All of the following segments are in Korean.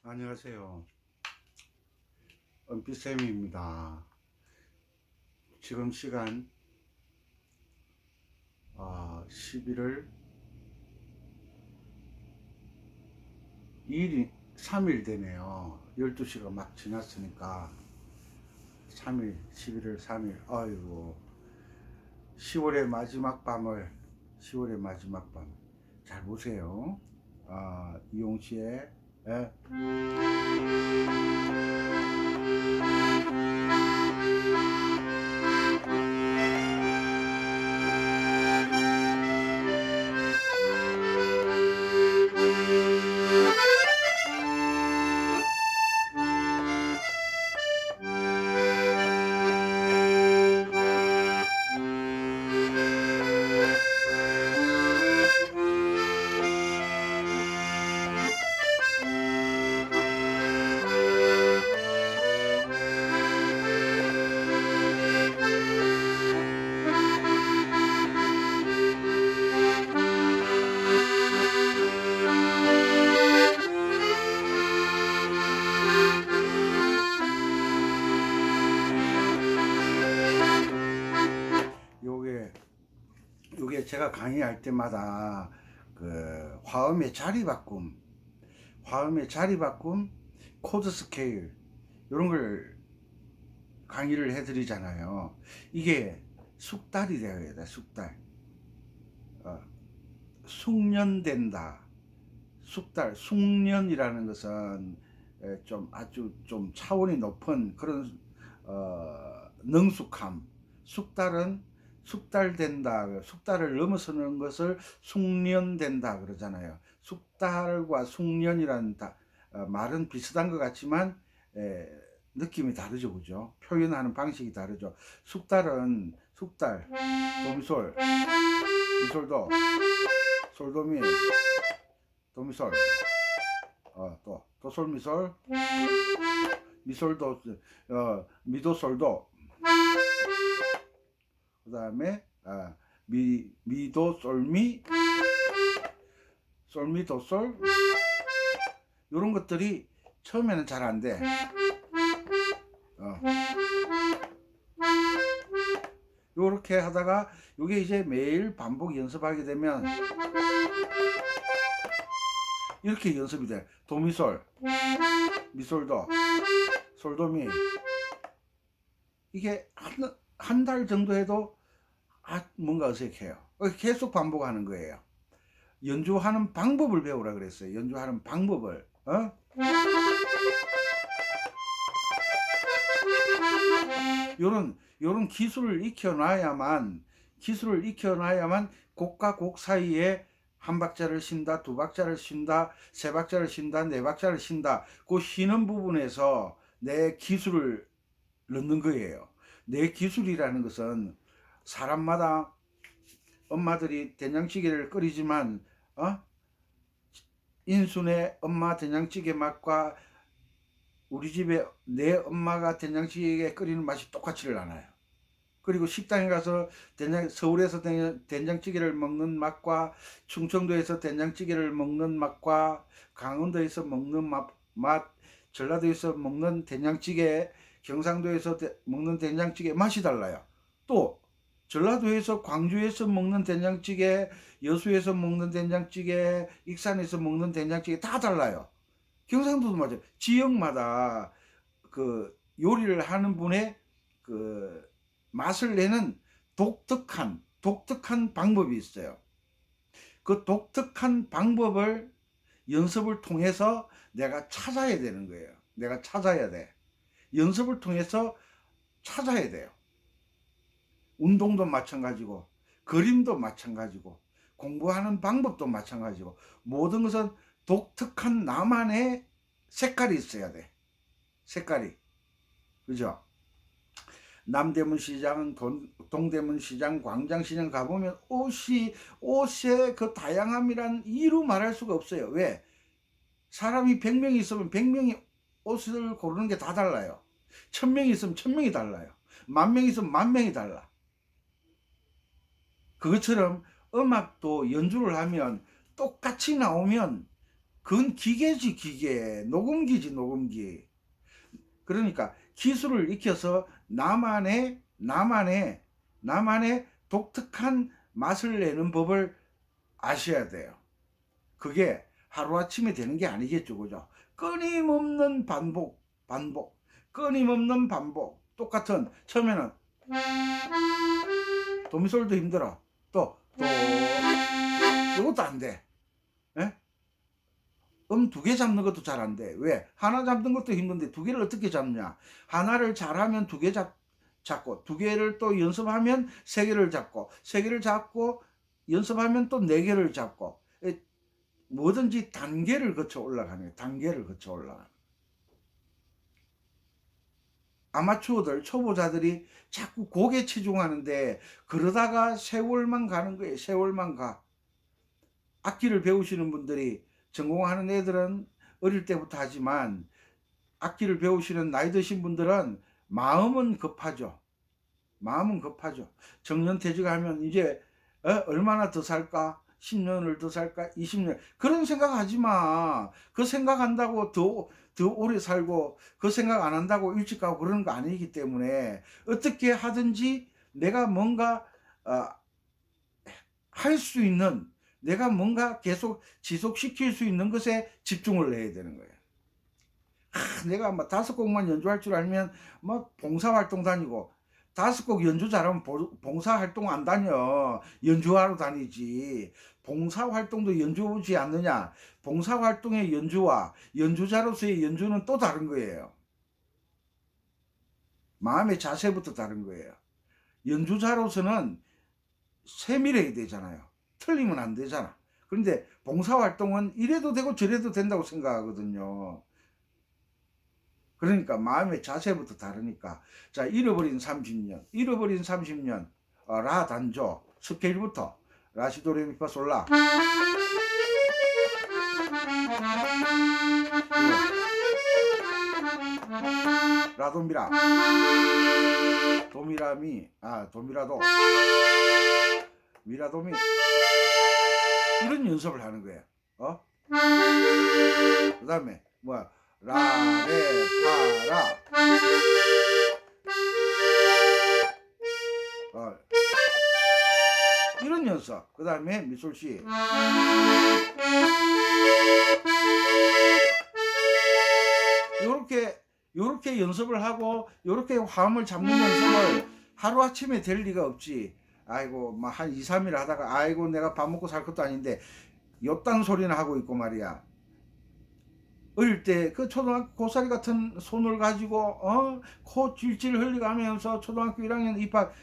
안녕하세요. 은빛쌤입니다. 지금 시간 11월 2일, 3일 되네요. 12시가 막 지났으니까 3일, 11월 3일. 아이고, 10월의 마지막 밤을, 10월의 마지막 밤. 잘 보세요. 이용씨의 요게 요게 제가 강의할 때마다 그 화음의 자리 바꿈, 코드 스케일 이런 걸 강의를 해드리잖아요. 이게 숙달이 되어야 돼. 숙달. 숙련된다. 숙련이라는 것은 좀 아주 좀 차원이 높은 그런 능숙함. 숙달된다. 숙달을 넘어서는 것을 숙련된다 그러잖아요. 숙달과 숙련이라는 말은 비슷한 것 같지만 느낌이 다르죠, 그죠? 표현하는 방식이 다르죠. 숙달, 도미솔, 미솔도, 솔도미, 도미솔, 또 도솔미솔, 미솔도, 미도솔도, 그 다음에 미도솔미, 솔미도솔, 이런 것들이 처음에는 잘 안 돼. 요렇게 하다가 이게 이제 매일 반복 연습하게 되면 이렇게 연습이 돼. 도미솔, 미솔도, 솔도미. 이게 한 달 정도 해도 뭔가 어색해요. 계속 반복하는 거예요. 연주하는 방법을 배우라 그랬어요. 연주하는 방법을. 요런 기술을 익혀놔야만 곡과 곡 사이에 한 박자를 쉰다, 두 박자를 쉰다, 세 박자를 쉰다, 네 박자를 쉰다. 그 쉬는 부분에서 내 기술을 넣는 거예요. 내 기술이라는 것은 사람마다 엄마들이 된장찌개를 끓이지만 인순의 엄마 된장찌개 맛과 우리 집에 내 엄마가 된장찌개 끓이는 맛이 똑같지를 않아요. 그리고 식당에 가서 서울에서 된장찌개를 먹는 맛과 충청도에서 된장찌개를 먹는 맛과 강원도에서 먹는 맛, 전라도에서 먹는 된장찌개, 경상도에서 먹는 된장찌개 맛이 달라요. 또 전라도에서 광주에서 먹는 된장찌개, 여수에서 먹는 된장찌개, 익산에서 먹는 된장찌개 다 달라요. 경상도도 맞아요. 지역마다 그 요리를 하는 분의 그 맛을 내는 독특한 방법이 있어요. 그 독특한 방법을 연습을 통해서 내가 찾아야 되는 거예요. 내가 찾아야 돼. 연습을 통해서 찾아야 돼요. 운동도 마찬가지고, 그림도 마찬가지고, 공부하는 방법도 마찬가지고, 모든 것은 독특한 나만의 색깔이 있어야 돼. 색깔이. 그죠? 남대문 시장, 동대문 시장, 광장 시장 가보면 옷의 그 다양함이란 이루 말할 수가 없어요. 왜? 사람이 100명이 있으면 100명이 옷을 고르는 게 다 달라요. 1000명이 있으면 1000명이 달라요. 10,000명이 있으면 10,000명이 달라. 그것처럼 음악도 연주를 하면 똑같이 나오면 그건 기계지, 기계. 녹음기지, 녹음기. 그러니까 기술을 익혀서 나만의 독특한 맛을 내는 법을 아셔야 돼요. 그게 하루아침에 되는 게 아니겠죠. 그죠? 끊임없는 반복, 끊임없는 반복. 똑같은, 처음에는 도미솔도 힘들어. 또, 이것도 안 돼. 예? 2개 잡는 것도 잘 안 돼. 왜? 하나 잡는 것도 힘든데 2개를 어떻게 잡냐? 하나를 잘하면 2개 잡고, 2개를 또 연습하면 3개를 잡고, 3개를 잡고 연습하면 또 4개를 잡고, 뭐든지 단계를 거쳐 올라가는 거예요. 단계를 거쳐 올라가는. 아마추어들, 초보자들이 자꾸 곡에 치중하는데 그러다가 세월만 가는 거예요. 세월만 가. 악기를 배우시는 분들이, 전공하는 애들은 어릴 때부터 하지만 악기를 배우시는 나이 드신 분들은 마음은 급하죠. 마음은 급하죠. 정년퇴직하면 이제 얼마나 더 살까? 10년을 더 살까? 20년. 그런 생각하지 마. 그 생각한다고 더 오래 살고, 그 생각 안 한다고 일찍 가고 그러는 거 아니기 때문에 어떻게 하든지 내가 뭔가 할 수 있는, 내가 뭔가 계속 지속시킬 수 있는 것에 집중을 해야 되는 거예요. 내가 막 5곡만 연주할 줄 알면 막 봉사활동 다니고, 5곡 연주 잘하면 봉사활동 안 다녀. 연주하러 다니지. 봉사활동도 연주지 않느냐. 봉사활동의 연주와 연주자로서의 연주는 또 다른 거예요. 마음의 자세부터 다른 거예요. 연주자로서는 세밀해야 되잖아요. 틀리면 안 되잖아. 그런데 봉사활동은 이래도 되고 저래도 된다고 생각하거든요. 그러니까 마음의 자세부터 다르니까. 자, 잃어버린 30년 라 단조 스케일부터 라시도레미파솔라, 라도미라, 도미라미, 도미라도, 미라도미, 이런 연습을 하는 거예요. 그 다음에 뭐야, 라레파라, 이런 연습. 그 다음에 미솔씨, 요렇게 연습을 하고 요렇게 화음을 잡는 연습을 하루아침에 될 리가 없지. 아이고 막 한 2, 3일 하다가 아이고 내가 밥 먹고 살 것도 아닌데 요딴 소리나 하고 있고 말이야. 어릴 때 그 초등학교 고사리 같은 손을 가지고 코 질질 흘리가면서 초등학교 1학년 입학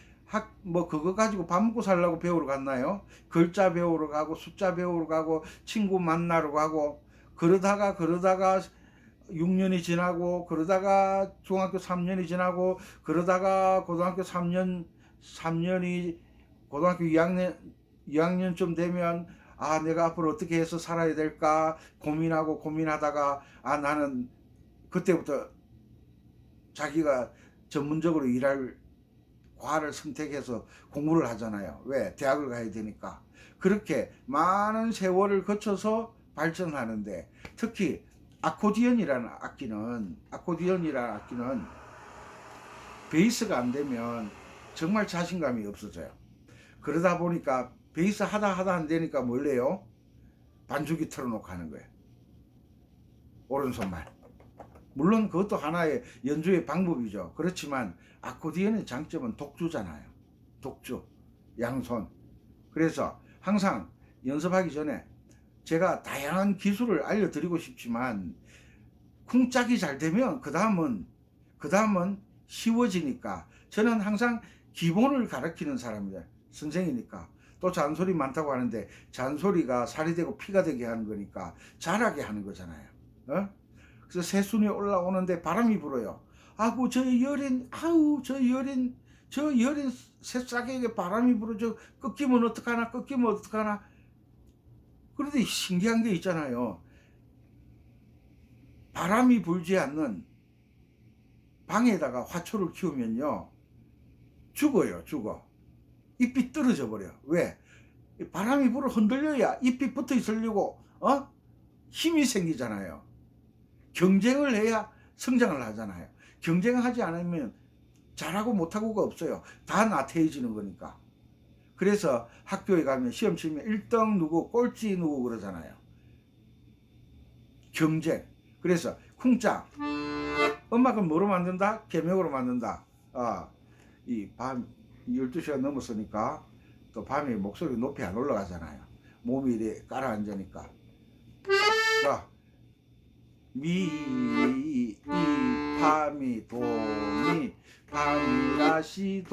뭐 그거 가지고 밥 먹고 살라고 배우러 갔나요? 글자 배우러 가고 숫자 배우러 가고 친구 만나러 가고, 그러다가 6년이 지나고, 그러다가 중학교 3년이 지나고, 그러다가 고등학교 3년이 고등학교 2학년쯤 되면 내가 앞으로 어떻게 해서 살아야 될까 고민하다가 나는 그때부터 자기가 전문적으로 일할 과를 선택해서 공부를 하잖아요. 왜? 대학을 가야 되니까. 그렇게 많은 세월을 거쳐서 발전하는데, 특히 아코디언이라는 악기는 베이스가 안 되면 정말 자신감이 없어져요. 그러다 보니까 베이스 하다 안 되니까 뭘 해요? 반주기 틀어놓고 하는 거예요. 오른손만. 물론 그것도 하나의 연주의 방법이죠. 그렇지만 아코디언의 장점은 독주잖아요. 독주, 양손. 그래서 항상 연습하기 전에 제가 다양한 기술을 알려드리고 싶지만, 쿵짝이 잘 되면 그 다음은 쉬워지니까 저는 항상 기본을 가르치는 사람이에요. 선생이니까. 또 잔소리 많다고 하는데 잔소리가 살이 되고 피가 되게 하는 거니까 잘하게 하는 거잖아요. 그래서 새순이 올라오는데 바람이 불어요. 저 여린 새싹에게 바람이 불어. 저 꺾이면 어떡하나. 그런데 신기한 게 있잖아요. 바람이 불지 않는 방에다가 화초를 키우면요, 죽어. 잎이 떨어져 버려. 왜? 바람이 불어 흔들려야 잎이 붙어 있으려고 힘이 생기잖아요. 경쟁을 해야 성장을 하잖아요. 경쟁하지 않으면 잘하고 못하고가 없어요. 다 나태해지는 거니까. 그래서 학교에 가면 시험 치면 1등 누구, 꼴찌 누구 그러잖아요. 경쟁. 그래서 쿵짝. 음악은 뭐로 만든다? 개명으로 만든다. 이 밤 12시가 넘었으니까 또 밤에 목소리 높이 안 올라가잖아요. 몸이 이래 깔아앉으니까. 자, 이 밤이 도미 밤이라시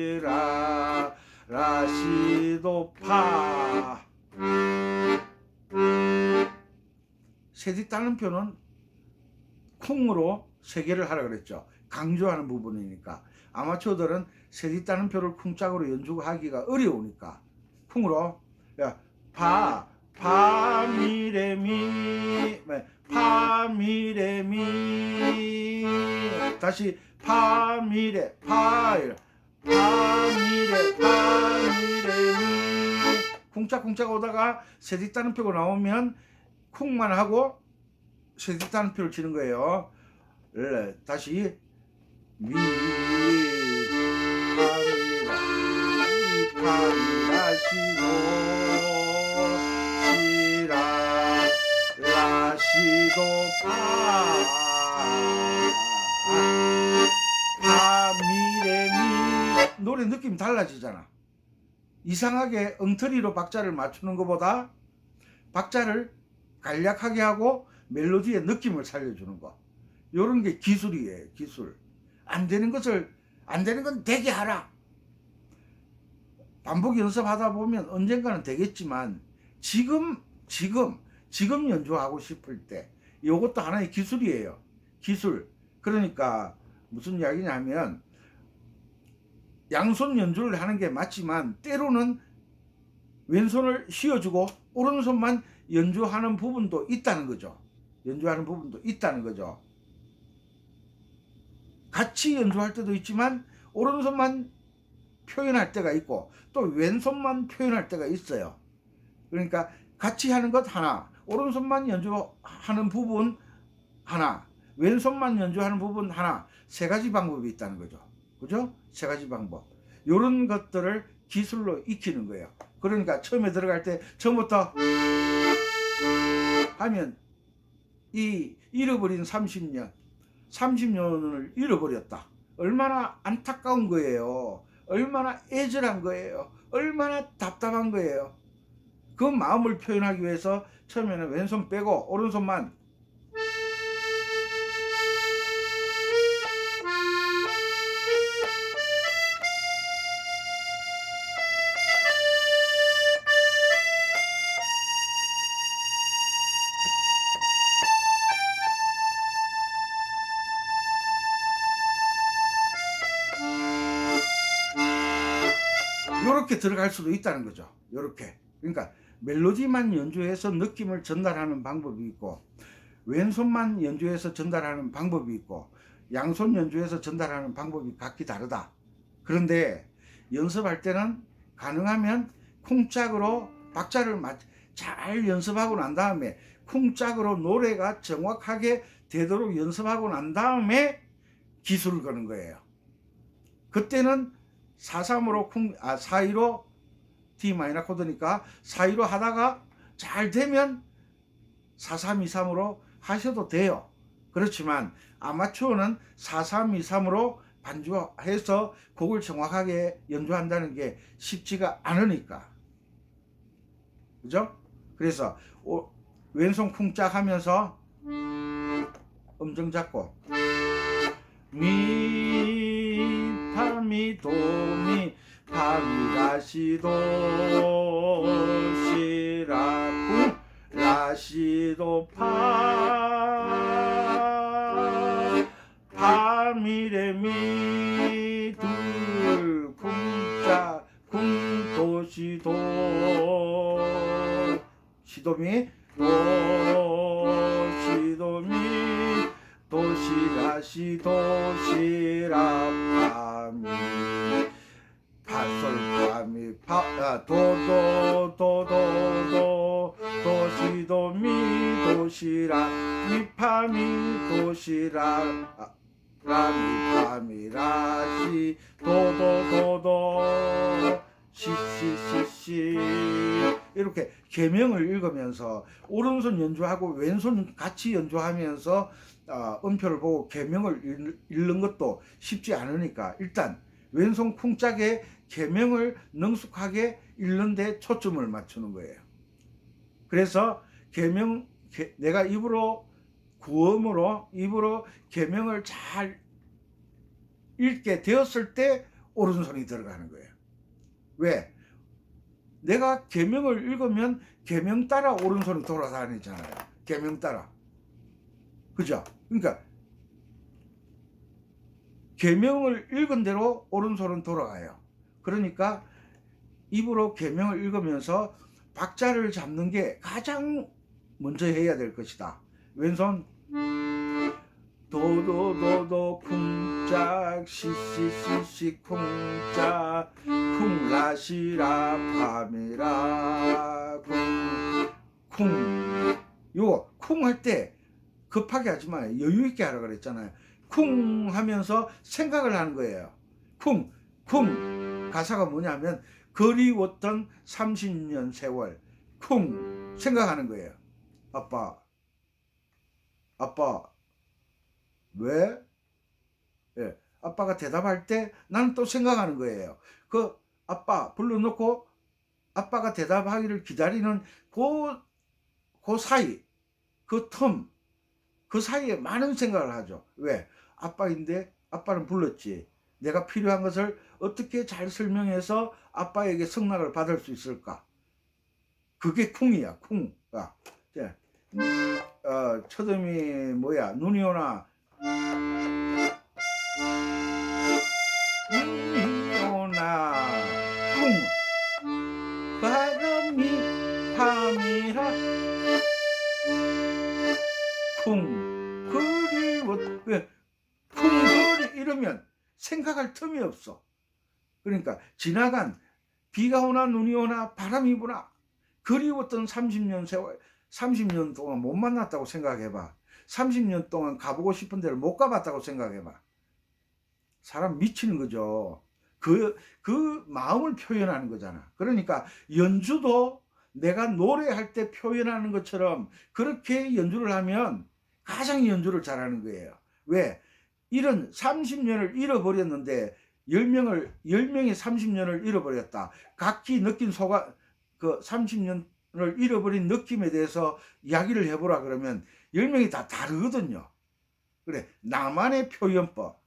도시라 라시도 파. 세디 따름표는 쿵으로 세 개를 하라 그랬죠. 강조하는 부분이니까. 아마추어들은 세디 따름표를 쿵짝으로 연주하기가 어려우니까 쿵으로 파미레미 파미레미 다시 파미레 파미레 파미레미 쿵짝쿵짝 오다가 세디 따름표가 나오면 쿵만 하고 세디 따름표를 치는 거예요. 다시 미 파미라시노 시라 라시도 파미레미. 노래 느낌이 달라지잖아. 이상하게 엉터리로 박자를 맞추는 것보다 박자를 간략하게 하고 멜로디의 느낌을 살려주는 거. 요런 게 기술이에요. 기술. 안 되는 건 되게 하라. 반복 연습하다 보면 언젠가는 되겠지만 지금 연주하고 싶을 때 이것도 하나의 기술이에요. 기술. 그러니까 무슨 이야기냐면 양손 연주를 하는 게 맞지만 때로는 왼손을 휘어주고 오른손만 연주하는 부분도 있다는 거죠. 같이 연주할 때도 있지만 오른손만 표현할 때가 있고 또 왼손만 표현할 때가 있어요. 그러니까 같이 하는 것 하나, 오른손만 연주하는 부분 하나, 왼손만 연주하는 부분 하나, 세 가지 방법이 있다는 거죠. 그죠? 세 가지 방법. 이런 것들을 기술로 익히는 거예요. 그러니까 처음에 들어갈 때 처음부터 하면 이 잃어버린 30년을 잃어버렸다. 얼마나 안타까운 거예요. 얼마나 애절한 거예요. 얼마나 답답한 거예요. 그 마음을 표현하기 위해서 처음에는 왼손 빼고 오른손만 요렇게 들어갈 수도 있다는 거죠. 요렇게. 그러니까 멜로디만 연주해서 느낌을 전달하는 방법이 있고 왼손만 연주해서 전달하는 방법이 있고 양손 연주해서 전달하는 방법이 각기 다르다. 그런데 연습할 때는 가능하면 쿵짝으로 박자를 잘 연습하고 난 다음에 쿵짝으로 노래가 정확하게 되도록 연습하고 난 다음에 기술을 거는 거예요. 그때는 4-3으로 4-2로 D 마이너 코드니까 4-2로 하다가 잘 되면 4-3-2-3으로 하셔도 돼요. 그렇지만 아마추어는 4-3-2-3으로 반주해서 곡을 정확하게 연주한다는 게 쉽지가 않으니까. 그죠? 그래서 왼손 쿵짝 하면서 음정 잡고 미 파미 도미 파미라시도 시라 라시도 파미레미 둘 쿵짝 쿵도시도 시도미 도시도미 도시라시 도시라 파미 파솔 파미 도도도도도 도시락 미파미 도시락 라미파미라시 도도도도 시시시시 이렇게 계명을 읽으면서 오른손 연주하고 왼손 같이 연주하면서 음표를 보고 계명을 읽는 것도 쉽지 않으니까 일단 왼손 쿵짝에 계명을 능숙하게 읽는 데 초점을 맞추는 거예요. 그래서 계명 내가 입으로 구음으로 입으로 계명을 잘 읽게 되었을 때 오른손이 들어가는 거예요. 왜? 내가 계명을 읽으면 계명 따라 오른손이 돌아다니잖아요. 계명 따라. 그죠? 그러니까 계명을 읽은 대로 오른손은 돌아가요. 그러니까 입으로 계명을 읽으면서 박자를 잡는 게 가장 먼저 해야 될 것이다. 왼손 도도도도 쿵짝 시시시시 쿵짝 쿵라시라 파미라 쿵 요거 쿵 할 때 급하게 하지 마요. 여유 있게 하라 그랬잖아요. 쿵 하면서 생각을 하는 거예요. 쿵 가사가 뭐냐면 그리웠던 30년 세월 쿵 생각하는 거예요. 아빠 왜? 예, 아빠가 대답할 때 나는 또 생각하는 거예요. 그 아빠 불러놓고 아빠가 대답하기를 기다리는 그 사이 그 텀 그 사이에 많은 생각을 하죠. 왜? 아빠인데 아빠는 불렀지. 내가 필요한 것을 어떻게 잘 설명해서 아빠에게 승낙을 받을 수 있을까? 그게 쿵이야. 쿵가. 첫음이 뭐야? 눈이 오나 눈이 오나 쿵 바람이 밤이라 쿵 그리워 왜 쿵 그리 이러면 생각할 틈이 없어. 그러니까 지나간 비가 오나 눈이 오나 바람이 부나 그리웠던 30년 세월 30년 동안 못 만났다고 생각해봐. 30년 동안 가보고 싶은 데를 못 가봤다고 생각해봐. 사람 미치는 거죠. 그 마음을 표현하는 거잖아. 그러니까 연주도 내가 노래할 때 표현하는 것처럼 그렇게 연주를 하면 가장 연주를 잘하는 거예요. 왜? 이런 30년을 잃어버렸는데 10명이 30년을 잃어버렸다. 각기 느낀 그 30년을 잃어버린 느낌에 대해서 이야기를 해보라 그러면 10명이 다 다르거든요. 그래, 나만의 표현법.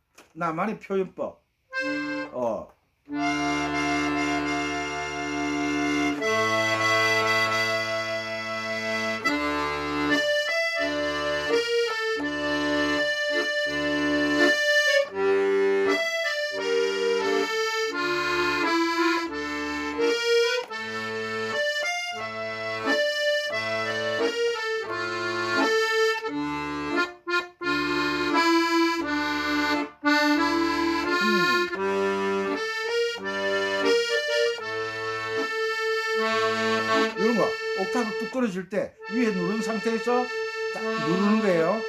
이런 거 옥타브 뚝 떨어질 때 위에 누른 상태에서 딱 누르는 거예요.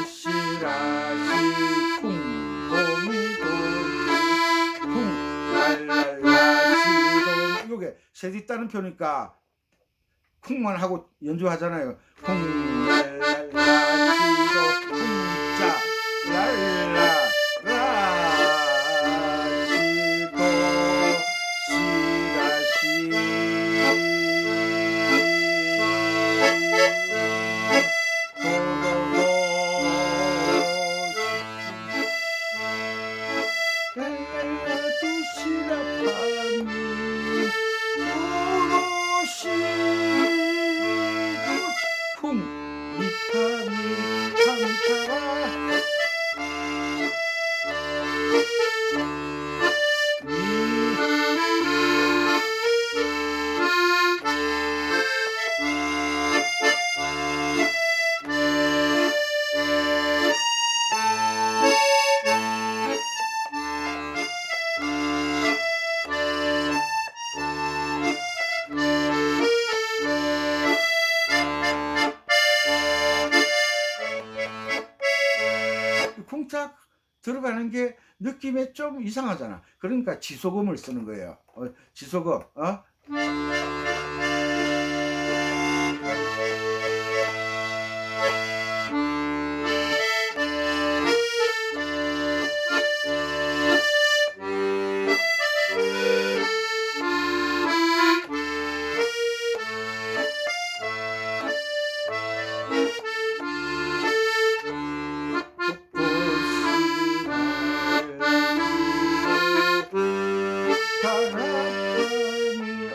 시시라시 쿵 도미도 쿵 랄랄라시도 요게 셋이 따는 표니까 쿵만 하고 연주하잖아요. 쿵 랄랄라시도 쿵짜 랄라 라시도 시라시 도도도 랄랄라 도시락파미 도로시 쿵 미파미 쿵짝 들어가는 게 느낌에 좀 이상하잖아. 그러니까 지소금을 쓰는 거예요. 지소금.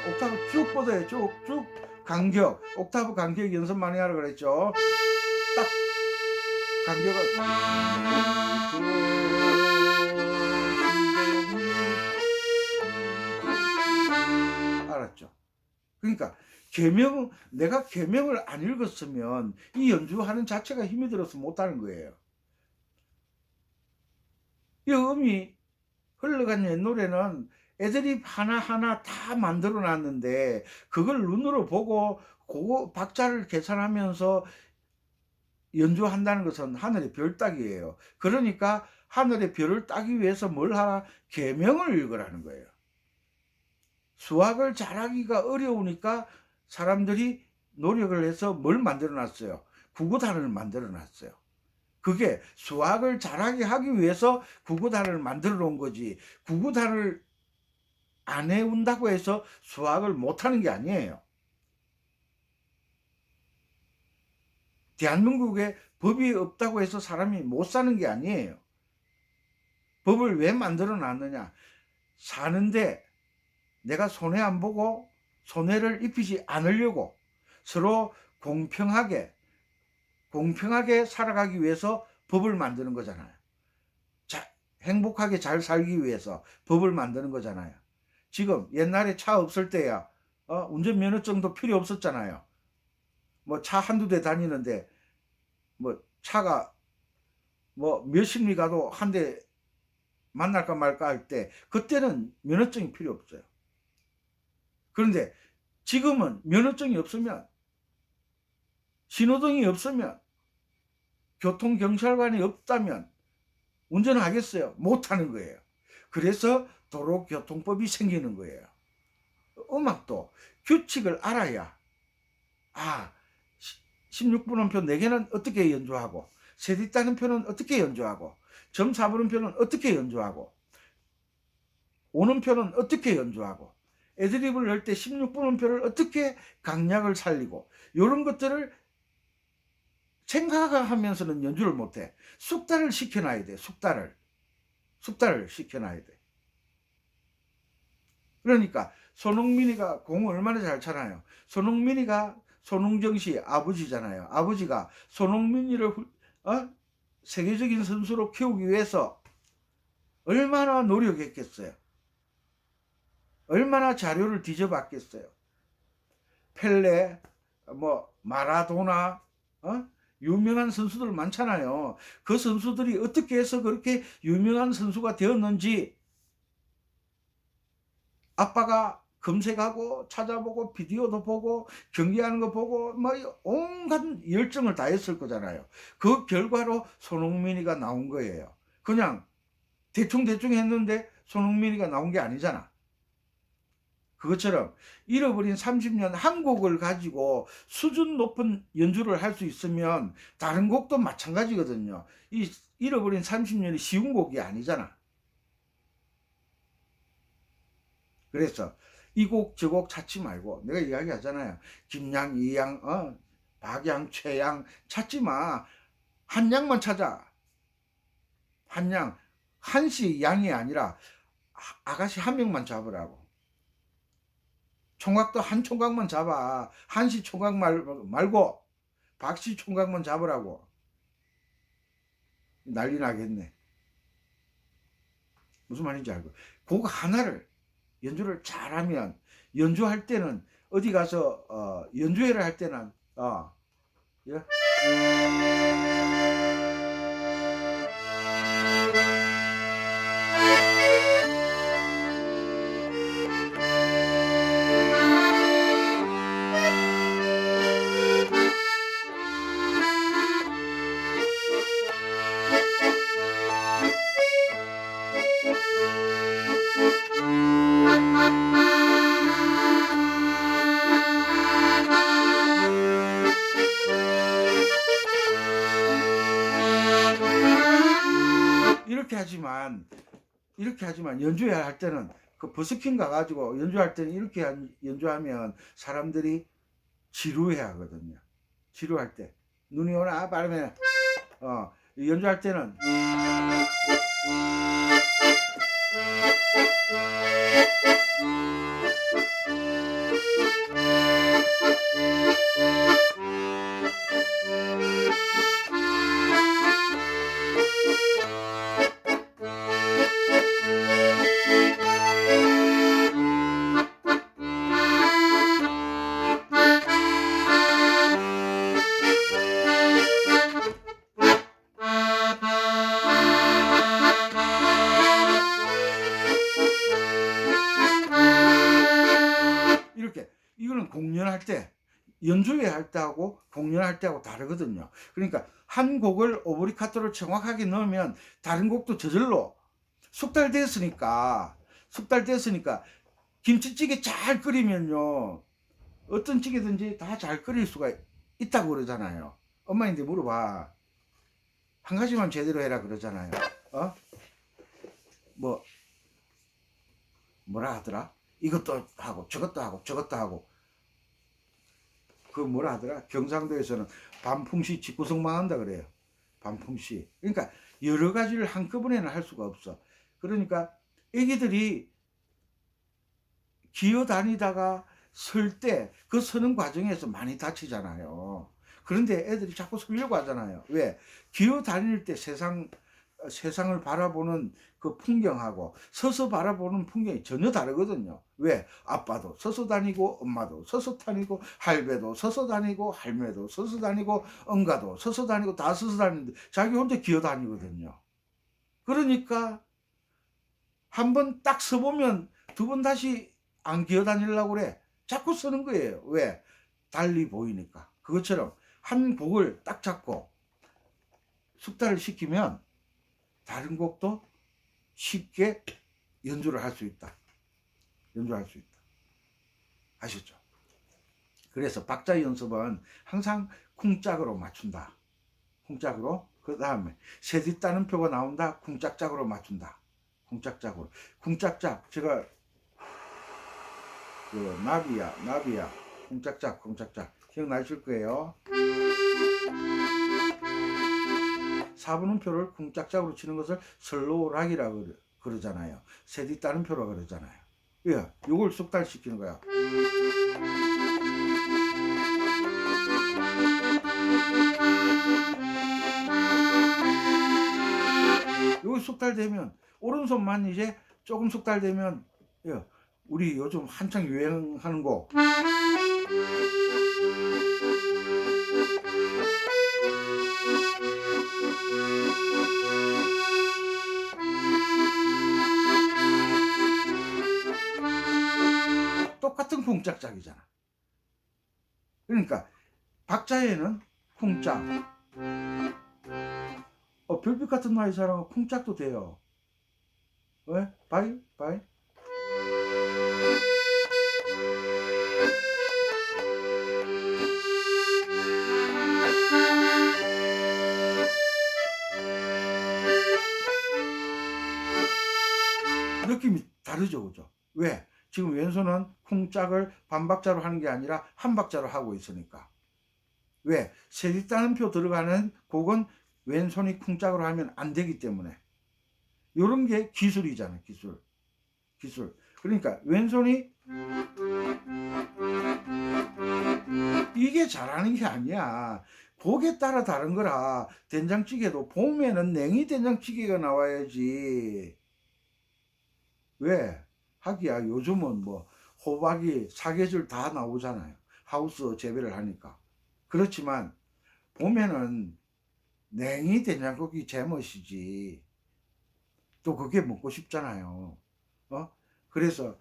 옥타브 쭉 뻗어요. 쭉쭉 간격, 옥타브 간격 연습 많이 하라 그랬죠. 딱 간격을 알았죠. 그러니까 내가 계명을 안 읽었으면 이 연주하는 자체가 힘이 들어서 못하는 거예요. 이 음이 흘러간 옛 노래는 애드립 하나하나 다 만들어 놨는데 그걸 눈으로 보고 그거 박자를 계산하면서 연주한다는 것은 하늘의 별 따기예요. 그러니까 하늘의 별을 따기 위해서 뭘 하라? 계명을 읽으라는 거예요. 수학을 잘하기가 어려우니까 사람들이 노력을 해서 뭘 만들어 놨어요? 구구단을 만들어 놨어요. 그게 수학을 잘하게 하기 위해서 구구단을 만들어 놓은 거지, 구구단을 안 해온다고 해서 수학을 못하는 게 아니에요. 대한민국에 법이 없다고 해서 사람이 못 사는 게 아니에요. 법을 왜 만들어 놨느냐? 사는데 내가 손해 안 보고 손해를 입히지 않으려고 서로 공평하게 살아가기 위해서 법을 만드는 거잖아요. 행복하게 잘 살기 위해서 법을 만드는 거잖아요. 지금 옛날에 차 없을 때야 운전면허증도 필요 없었잖아요. 뭐 차 한두 대 다니는데 뭐 차가 뭐 몇십 리 가도 한 대 만날까 말까 할 때 그때는 면허증이 필요 없어요. 그런데 지금은 면허증이 없으면, 신호등이 없으면, 교통경찰관이 없다면 운전을 하겠어요? 못하는 거예요. 그래서 도로교통법이 생기는 거예요. 음악도 규칙을 알아야 16분음표 4개는 어떻게 연주하고, 세뒷단음표는 어떻게 연주하고, 점 4분음표는 어떻게 연주하고, 오음표는 어떻게 연주하고, 애드립을 넣을 때 16분음표를 어떻게 강약을 살리고, 이런 것들을 생각하면서는 연주를 못해. 숙달을 시켜놔야 돼. 숙달을 시켜놔야 돼. 그러니까 손흥민이가 공을 얼마나 잘 차나요? 손흥민이가 손흥정 씨 아버지잖아요. 아버지가 손흥민이를 세계적인 선수로 키우기 위해서 얼마나 노력했겠어요. 얼마나 자료를 뒤져봤겠어요. 펠레, 뭐 마라도나, 유명한 선수들 많잖아요. 그 선수들이 어떻게 해서 그렇게 유명한 선수가 되었는지 아빠가 검색하고 찾아보고 비디오도 보고 경기하는 거 보고 뭐 온갖 열정을 다했을 거잖아요. 그 결과로 손흥민이가 나온 거예요. 그냥 대충 했는데 손흥민이가 나온 게 아니잖아. 그것처럼 잃어버린 30년 한 곡을 가지고 수준 높은 연주를 할 수 있으면 다른 곡도 마찬가지거든요. 이 잃어버린 30년이 쉬운 곡이 아니잖아. 그래서 이 곡 저 곡 찾지 말고, 내가 이야기하잖아요. 김양, 이양, 박양, 최양 찾지 마. 한 양만 찾아. 한 양. 한씨 양이 아니라 아가씨 한 명만 잡으라고. 총각도 한 총각만 잡아. 한씨 총각 말고 박씨 총각만 잡으라고. 난리 나겠네. 무슨 말인지 알고. 곡 하나를 연주를 잘하면, 연주할 때는 어디 가서 연주회를 할 때는 예? 이렇게 하지만 연주해야 할 때는 그 버스킹 가가지고 연주할 때는 이렇게 연주하면 사람들이 지루해 하거든요. 지루할 때 눈이 오나 빠르면 연주할 때는 이렇게, 이거는 공연할 때, 연주회 할 때하고 공연할 때하고 다르거든요. 그러니까 한 곡을 오브리카토를 정확하게 넣으면 다른 곡도 저절로 숙달됐으니까 김치찌개 잘 끓이면요, 어떤 찌개든지 다 잘 끓일 수가 있다고 그러잖아요. 엄마인데 물어봐. 한 가지만 제대로 해라 그러잖아요. 뭐라 하더라? 이것도 하고 저것도 하고 그 뭐라 하더라? 경상도에서는 반풍시 집구석 망한다 그래요. 반풍시. 그러니까 여러 가지를 한꺼번에는 할 수가 없어. 그러니까 애기들이 기어 다니다가 설 때 그 서는 과정에서 많이 다치잖아요. 그런데 애들이 자꾸 서려고 하잖아요. 왜? 기어 다닐 때 세상을 바라보는 그 풍경하고 서서 바라보는 풍경이 전혀 다르거든요. 왜? 아빠도 서서 다니고 엄마도 서서 다니고 할배도 서서 다니고 할매도 서서 다니고 엄가도 서서 다니고 다 서서 다니는데 자기 혼자 기어 다니거든요. 그러니까 한 번 딱 서보면 두 번 다시 안 기어 다니려고 그래. 자꾸 서는 거예요. 왜? 달리 보이니까. 그것처럼 한 곡을 딱 잡고 숙달을 시키면 다른 곡도 쉽게 연주를 할 수 있다. 아셨죠? 그래서 박자 연습은 항상 쿵짝으로 맞춘다. 쿵짝으로. 그 다음에 세디 따는 표가 나온다. 쿵짝짝으로 맞춘다. 쿵짝짝. 제가 그 나비야 쿵짝짝 기억나실 거예요. 4분음표를 쿵짝짝으로 치는 것을 슬로우락이라고 그러잖아요. 세디 따는 표라고 그러잖아요. 예, 요걸 숙달시키는 거야. 요거 숙달되면 오른손만 이제 조금 숙달되면, 예, 우리 요즘 한창 유행하는 곡 똑같은 쿵짝짝이잖아. 그러니까 박자에는 쿵짝, 별빛 같은 나의 사랑은 쿵짝도 돼요. 왜? 바이 느낌이 다르죠, 그죠? 왜? 지금 왼손은 쿵짝을 반박자로 하는 게 아니라 한 박자로 하고 있으니까. 왜? 세디 따는 표 들어가는 곡은 왼손이 쿵짝으로 하면 안 되기 때문에. 요런 게 기술이잖아, 기술. 그러니까 왼손이 이게 잘하는 게 아니야. 곡에 따라 다른 거라. 된장찌개도 봄에는 냉이 된장찌개가 나와야지. 왜? 하기야 요즘은 뭐 호박이 사계절 다 나오잖아요. 하우스 재배를 하니까. 그렇지만 봄에는 냉이 된장국이 제멋이지. 또 그게 먹고 싶잖아요. 그래서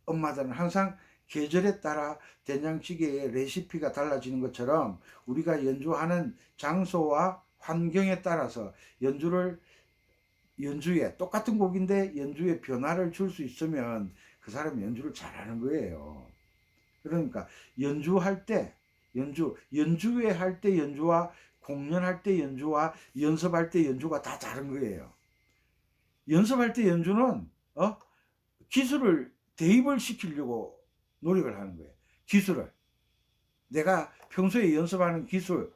엄마들은 항상 계절에 따라 된장찌개의 레시피가 달라지는 것처럼 우리가 연주하는 장소와 환경에 따라서 연주에 똑같은 곡인데 연주에 변화를 줄 수 있으면 그 사람이 연주를 잘하는 거예요. 그러니까 연주회 할 때 연주와 공연할 때 연주와 연습할 때 연주가 다 다른 거예요. 연습할 때 연주는 기술을 대입을 시키려고 노력을 하는 거예요. 기술을. 내가 평소에 연습하는 기술,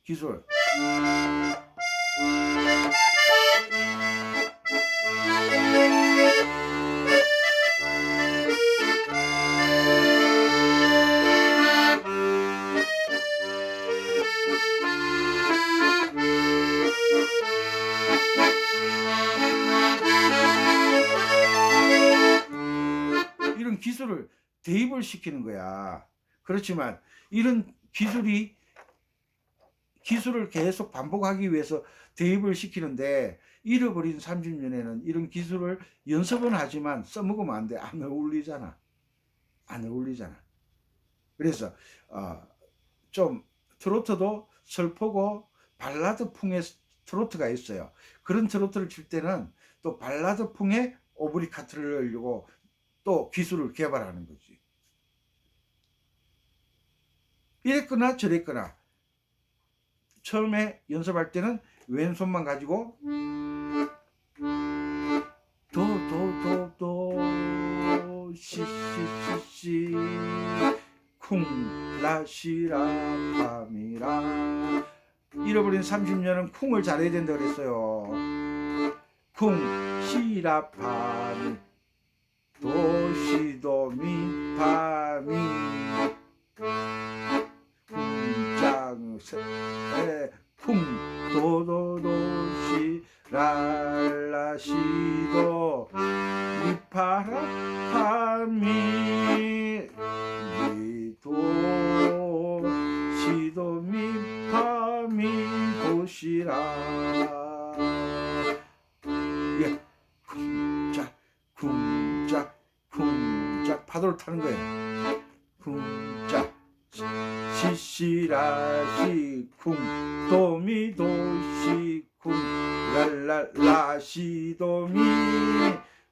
기술. 이런 기술을 대입을 시키는 거야. 그렇지만 이런 기술을 계속 반복하기 위해서 대입을 시키는데, 잃어버린 30년에는 이런 기술을 연습은 하지만 써먹으면 안 돼. 안 어울리잖아. 안 어울리잖아. 그래서 좀 트로트도 슬프고 발라드 풍의 트로트가 있어요. 그런 트로트를 칠 때는 또 발라드 풍의 오브리카트를 넣으려고 또 기술을 개발하는 거지. 이랬거나 저랬거나 처음에 연습할 때는 왼손만 가지고 도도도도 시시시시 쿵 라시라 파미라. 잃어버린 30년은 쿵을 잘해야 된다 그랬어요. 쿵 시라 파미 도시도미 파미 쿵 도도도시 랄라시도 미파라 파미 미도 시도 미파미 도시라. 예, 쿵짝 쿵짝 쿵짝 파도를 타는 거예요. 쿵짝 시시라시 쿵 도미도시 쿵 랄랄라시도미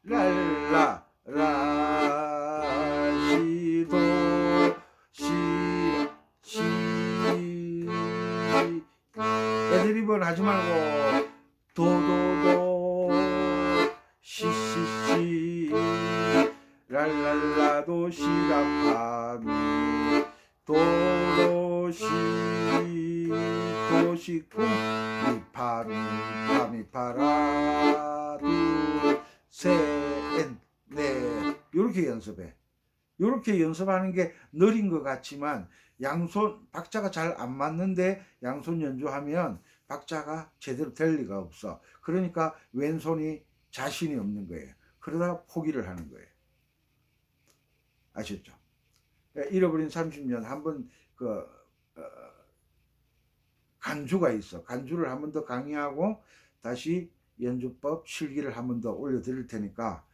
랄라 라시도 시 애드리브는 하지 말고 도도도 시시시 랄랄라도 시라파미 도도시 도시쿵 미파미 파미파라 둘셋넷 요렇게 연습해. 요렇게 연습하는 게 느린 것 같지만 양손 박자가 잘 안 맞는데 양손 연주하면 박자가 제대로 될 리가 없어. 그러니까 왼손이 자신이 없는 거예요. 그러다 포기를 하는 거예요. 아셨죠? 잃어버린 30년 한번 간주가 있어. 간주를 한 번 더 강의하고 다시 연주법 실기를 한 번 더 올려드릴 테니까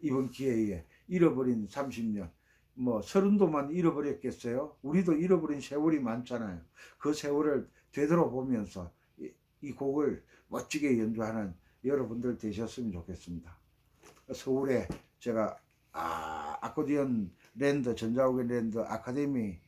이번 기회에 잃어버린 30년, 뭐 서른도만 잃어버렸겠어요? 우리도 잃어버린 세월이 많잖아요. 그 세월을 되돌아보면서 이 곡을 멋지게 연주하는 여러분들 되셨으면 좋겠습니다. 서울에 제가 아코디언 랜드, 전자오겐 랜드 아카데미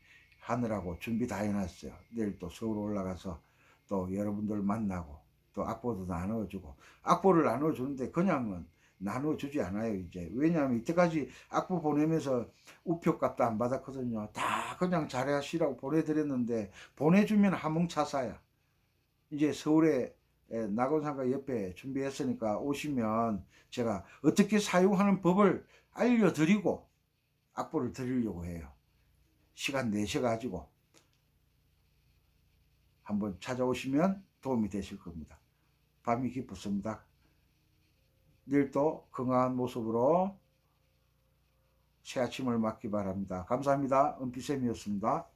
하느라고 준비 다 해놨어요. 내일 또 서울 올라가서 또 여러분들 만나고 또 악보도 나눠주고. 악보를 나눠주는데 그냥은 나눠주지 않아요 이제. 왜냐하면 이때까지 악보 보내면서 우표값도 안 받았거든요. 다 그냥 잘하시라고 보내드렸는데, 보내주면 하몽차사야. 이제 서울에 낙원상가 옆에 준비했으니까 오시면 제가 어떻게 사용하는 법을 알려드리고 악보를 드리려고 해요. 시간 내셔가지고 한번 찾아오시면 도움이 되실 겁니다. 밤이 깊었습니다. 내일도 건강한 모습으로 새 아침을 맞기 바랍니다. 감사합니다. 은피쌤이었습니다.